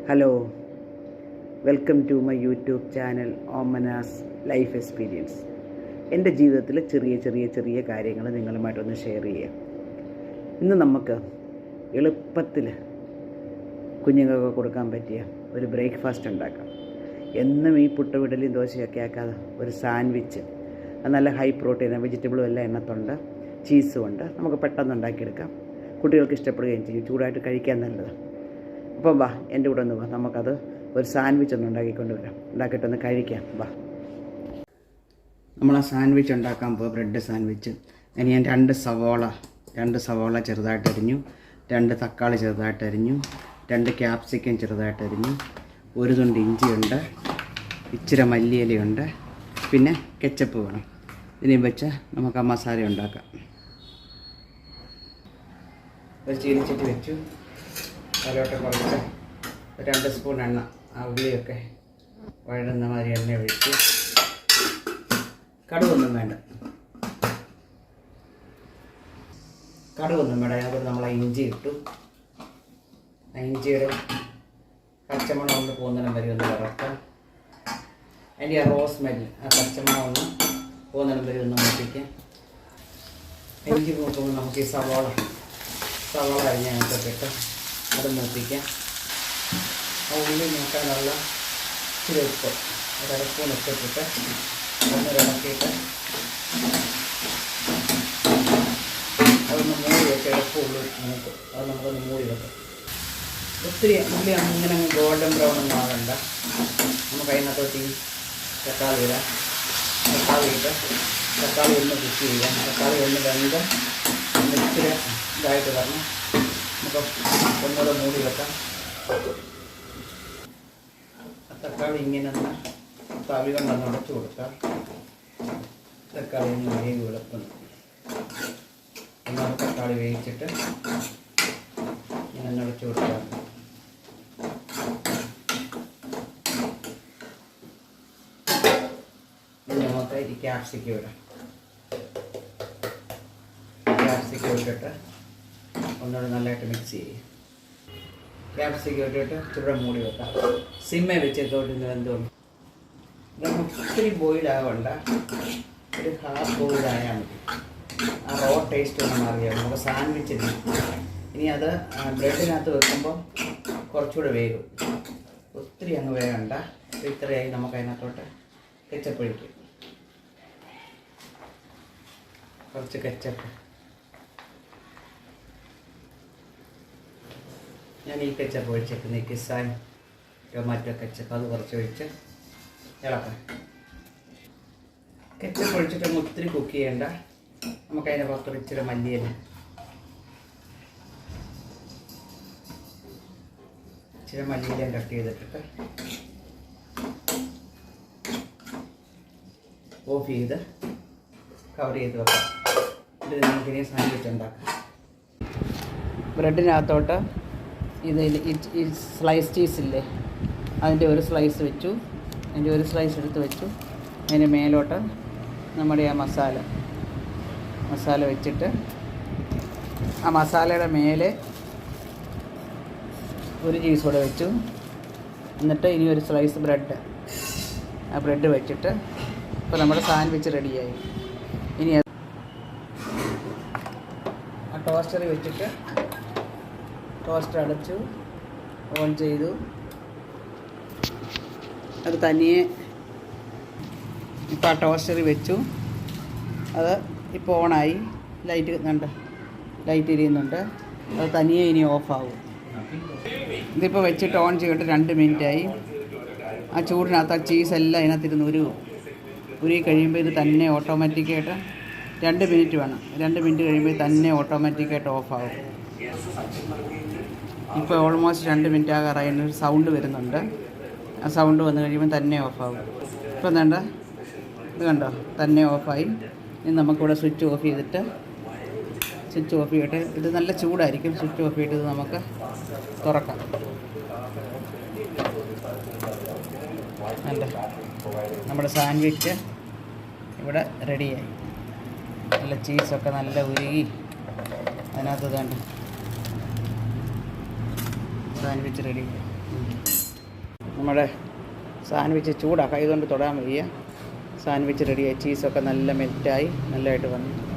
Hello, welcome to my YouTube channel Omana's life experience. എൻ്റെ ജീവിതത്തിൽ ചെറിയ കാര്യങ്ങൾ നിങ്ങളുമായിട്ടൊന്ന് ഷെയർ ചെയ്യാം. ഇന്ന് നമുക്ക് എളുപ്പത്തിൽ കുഞ്ഞുങ്ങൾക്ക് കൊടുക്കാൻ പറ്റിയ ഒരു ബ്രേക്ക്ഫാസ്റ്റ് ഉണ്ടാക്കാം. എന്നും ഈ പുട്ടുവിടലും ദോശയൊക്കെ ആക്കാതെ ഒരു സാൻഡ്വിച്ച്, നല്ല ഹൈ പ്രോട്ടീൻ, വെജിറ്റബിളും എല്ലാം എണ്ണത്തുണ്ട്, ചീസും ഉണ്ട്. നമുക്ക് പെട്ടെന്ന് ഉണ്ടാക്കിയെടുക്കാം. കുട്ടികൾക്ക് ഇഷ്ടപ്പെടുകയും ചെയ്യും, ചൂടായിട്ട് കഴിക്കാൻ നല്ലത്. അപ്പം വാ, എൻ്റെ കൂടെ ഒന്ന് വാ, നമുക്കത് ഒരു സാൻഡ്വിച്ച് ഒന്ന് ഉണ്ടാക്കിക്കൊണ്ട് ഉണ്ടാക്കിയിട്ടൊന്ന് കഴിക്കാം. വാ, നമ്മൾ ആ സാൻഡ്വിച്ച് ഉണ്ടാക്കാൻ പോകുക ബ്രെഡ് സാൻഡ്വിച്ച്. ഇനി ഞാൻ രണ്ട് സവോള ചെറുതായിട്ട് അരിഞ്ഞു, 2 തക്കാളി ചെറുതായിട്ട് അരിഞ്ഞു, 2 ക്യാപ്സിക്കം ചെറുതായിട്ട് അരിഞ്ഞു, 1 തുണ്ട് ഇഞ്ചിയുണ്ട്, ഇച്ചിരി മല്ലിയിലയുണ്ട്, പിന്നെ കെച്ചപ്പ് വേണം. ഇതിനെയും വെച്ച് നമുക്ക് ആ മസാല ഉണ്ടാക്കാം. ഒരു ചീനിച്ചട്ടി വെച്ചു, അതിലോട്ട് കുറച്ച് 2 സ്പൂൺ എണ്ണ, ആ ഉള്ളിയൊക്കെ വഴഴുന്ന മാതിരി എണ്ണ ഒഴിച്ച്, കടുകൊന്നും വേണ്ട, അതിനകത്ത് നമ്മൾ ഇഞ്ചി ഇട്ടു. ആ ഇഞ്ചിയുടെ പച്ചമണം ഒന്ന് പോകുന്നിടം വരെ ഒന്ന് വറക്കാം. അതിൻ്റെ ആ റോസ് സ്മെല്ല്, ആ പച്ചമണം ഒന്ന് പോകുന്നിടം വരെ ഒന്ന് മുട്ടിക്കാം. ഇഞ്ചി നോക്കുമ്പോൾ നമുക്ക് ഈ സവാള അരിഞ്ഞ് അതിനകത്തൊക്കെ ഇട്ട് അത് മൂപ്പിക്കാം. ആ ഉള്ളി നോക്കാനുള്ള ഇച്ചിരി ഉപ്പ്, 1/2 സ്പൂൺ ഉപ്പിട്ടിട്ട് ഒന്ന് ഇളക്കിയിട്ട് അതൊന്ന് മൂടി വെച്ച് എളുപ്പമുള്ളൂ നമുക്ക്. അത് നമുക്കൊന്ന് മൂടി വെക്കാം. ഒത്തിരി ഉള്ളി അങ്ങനെ ഗോൾഡൻ ബ്രൗൺ ഒന്നും ആകണ്ട. നമുക്ക് അതിനകത്തോട്ട് ഈ തക്കാളി ഇടാം. തക്കാളി ഒന്ന് കുക്ക് ചെയ്യാം. തക്കാളി ഒന്ന് വെന്ത് ഇച്ചിരി ഇതായിട്ട് വരണം. നമുക്ക് ഒന്നുകൂടെ മൂടി വെക്കാം. തക്കാളി ഇങ്ങനെ ഒന്ന് തവി കൊണ്ടൊന്ന് ഉടച്ചു കൊടുക്കാം. തക്കാളി ഒന്ന് വേഗം വിളക്കുന്നു. ഒന്നാമത് തക്കാളി വേവിച്ചിട്ട് ഇങ്ങനെ ഉടച്ചു കൊടുക്കാം. നമുക്ക് ഈ ക്യാപ്സിക്കം ഇടാം. ക്യാപ്സിക്കം ഇട്ടിട്ട് ഒന്നുകൂടെ നല്ലതായിട്ട് മിക്സ് ചെയ്യും. ക്യാപ്സിക്കം ഇട്ടിട്ട് ചൂടെ മൂടി വെക്കാം. സിമ്മേ വെച്ചെടുത്തോട്ട് എന്തുകൊണ്ട് ഒത്തിരി ബോയിലാവണ്ട, ഒരു ഹാഫ് ബോയിലായാൽ മതി. ആ റോ ടേസ്റ്റ് ഒന്നും അറിയാം നമുക്ക് സാൻഡ്വിച്ചിന്. ഇനി അത് ബ്രെഡിനകത്ത് വെക്കുമ്പോൾ കുറച്ചുകൂടെ വേകും. ഒത്തിരി അങ്ങ് വേകണ്ട. ഇത്രയായി നമുക്ക് അതിനകത്തോട്ട് കെച്ചപ്പ് ഒഴിക്കും. കുറച്ച് കെച്ചപ്പ്, ഞാൻ ഈ കെച്ചപ്പ് ഒഴിച്ചേക്കുന്നത് കിസാൻ ടൊമാറ്റോ കെച്ചപ്പ്, അത് കുറച്ച് ഒഴിച്ച് ഇളക്കാം. കെച്ചപ്പ് ഒഴിച്ചിട്ട് ഒത്തിരി കുക്ക് ചെയ്യേണ്ട. നമുക്കതിൻ്റെ പുറത്ത് ഇച്ചിരി മല്ലിയില, കട്ട് ചെയ്തിട്ടിട്ട് ഓഫ് ചെയ്ത് കവർ ചെയ്ത് വെക്കാം. ഇത് നമുക്കിനി സാൻഡ്വിച്ച് ഉണ്ടാക്കാം. ബ്രെഡിനകത്തോട്ട് ഈ സ്ലൈസ് ചീസില്ലേ, അതിൻ്റെ ഒരു സ്ലൈസ് വെച്ചു. അതിൻ്റെ ഒരു സ്ലൈസ് എടുത്ത് വെച്ചു. അതിൻ്റെ മേലോട്ട് നമ്മുടെ ആ മസാല വെച്ചിട്ട് ആ മസാലയുടെ മേലെ ഒരു ചീസ് കൂടെ വെച്ചു. എന്നിട്ട് ഇനി ഒരു സ്ലൈസ് ആ ബ്രെഡ് വെച്ചിട്ട് ഇപ്പോൾ നമ്മുടെ സാൻഡ്വിച്ച് റെഡിയായി. ഇനി ആ ടോസ്റ്ററിൽ വെച്ചിട്ട് ടോസ്റ്റർ അടച്ചു, ഓൺ ചെയ്തു. അത് തനിയെ ഇപ്പോൾ ആ ടോസ്റ്ററിൽ വെച്ചു. അത് ഇപ്പോൾ ഓണായി. ലൈറ്റ് എരിയുന്നുണ്ട്. അത് തനിയെ ഇനി ഓഫാവും. ഇതിപ്പോൾ വെച്ചിട്ട് ഓൺ ചെയ്തിട്ട് 2 മിനിറ്റായി. ആ ചൂടിനകത്ത് ആ ചീസെല്ലാം അതിനകത്തിരുന്ന് ഉരുകി കഴിയുമ്പോൾ ഇത് തന്നെ ഓട്ടോമാറ്റിക്കായിട്ട് 2 മിനിറ്റ് വേണം. 2 മിനിറ്റ് കഴിയുമ്പോൾ തന്നെ ഓട്ടോമാറ്റിക്കായിട്ട് ഓഫാവും. ഇപ്പോൾ ഓൾമോസ്റ്റ് 2 മിനിറ്റ് ആകാറായി. ഒരു സൗണ്ട് വരുന്നുണ്ട്. ആ സൗണ്ട് വന്നു കഴിയുമ്പോൾ തന്നെ ഓഫാവും. ഇപ്പം വേണ്ട, ഇത് കണ്ടോ, തന്നെ ഓഫായി. ഇനി നമുക്കിവിടെ സ്വിച്ച് ഓഫ് ചെയ്തിട്ട് ഇത് നല്ല ചൂടായിരിക്കും. സ്വിച്ച് ഓഫ് ചെയ്തിട്ട് ഇത് നമുക്ക് തുറക്കാം. അല്ല, നമ്മുടെ സാൻഡ്വിച്ച് ഇവിടെ റെഡിയായി. നല്ല ചീസൊക്കെ നല്ല ഉരുകി അതിനകത്ത് വേണ്ട സാൻഡ്വിച്ച് റെഡി. നമ്മുടെ സാൻഡ്വിച്ച് ചൂടാണ്, കൈ കൊണ്ട് തൊടാൻ വയ്യ. സാൻഡ്വിച്ച് റെഡിയായി, ചീസൊക്കെ നല്ല മെൽറ്റായി നല്ലതായിട്ട് വന്നു.